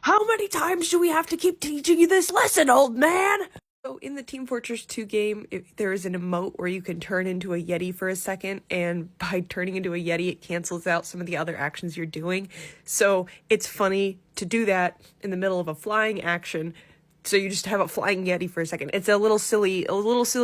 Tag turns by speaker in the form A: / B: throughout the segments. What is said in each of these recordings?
A: How many times do we have to keep teaching you this lesson, old man? So in the Team Fortress 2 game, there is an emote where you can turn into a Yeti for a second, and by turning into a Yeti, it cancels out some of the other actions you're doing. So it's funny to do that in the middle of a flying action. So you just have a flying Yeti for a second. It's a little silly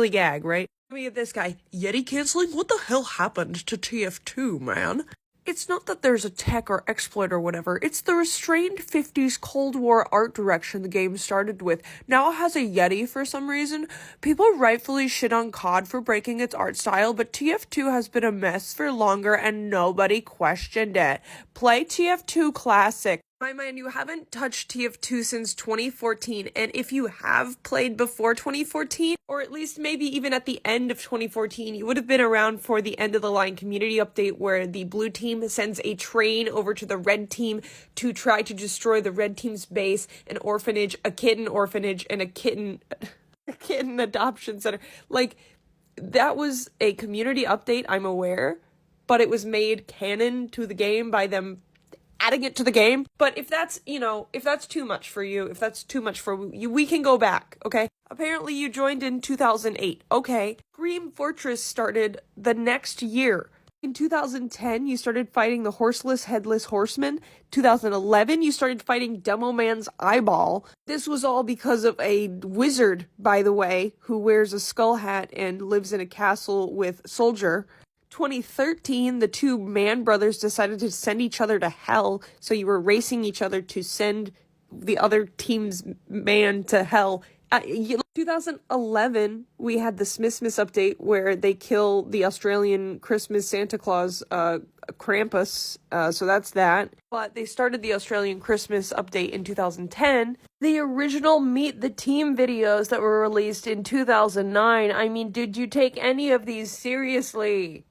A: gag, right? Let me get this guy. Yeti canceling? What the hell happened to TF2, man? It's not that there's a tech or exploit or whatever, it's the restrained 50s Cold War art direction the game started with. Now it has a Yeti for some reason. People rightfully shit on COD for breaking its art style, but TF2 has been a mess for longer and nobody questioned it. Play TF2 Classic. My man, you haven't touched TF2 since 2014, and if you have played before 2014, or at least maybe even at the end of 2014, you would have been around for the end of the line community update where the blue team sends a train over to the red team to try to destroy the red team's base, an orphanage, a kitten orphanage, and a kitten adoption center. Like, that was a community update, I'm aware, but it was made canon to the game by them adding it to the game. But if that's, if that's too much for you, if that's too much for you, we can go back, okay? Apparently you joined in 2008. Okay. Team Fortress started the next year. In 2010, you started fighting the Horseless Headless Horseman. 2011, you started fighting Demo Man's Eyeball. This was all because of a wizard, by the way, who wears a skull hat and lives in a castle with Soldier. 2013, the two Man brothers decided to send each other to hell, so you were racing each other to send the other team's man to hell. 2011, we had the Smiths update where they kill the Australian Christmas Santa Claus, Krampus, so that's that. But they started the Australian Christmas update in 2010. The original Meet the Team videos that were released in 2009, I mean, did you take any of these seriously?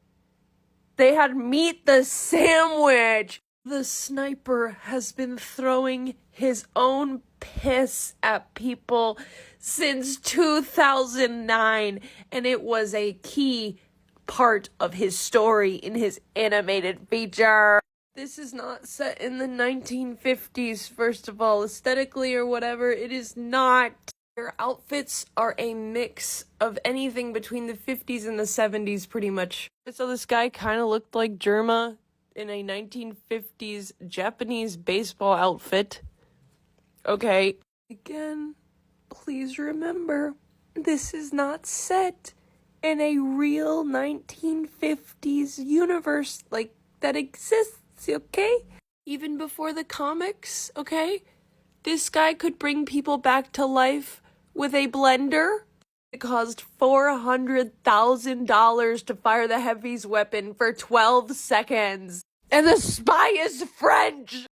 A: They had Meet the Sandwich. The sniper has been throwing his own piss at people since 2009, and it was a key part of his story in his animated feature. This is not set in the 1950s, first of all, aesthetically or whatever. It is not. Their outfits are a mix of anything between the 50s and the 70s, pretty much. So this guy kind of looked like Germa in a 1950s Japanese baseball outfit. Okay. Again, please remember, this is not set in a real 1950s universe like that exists, okay? Even before the comics, okay? This guy could bring people back to life with a blender. It cost $400,000 to fire the Heavy's weapon for 12 seconds. And the spy is French!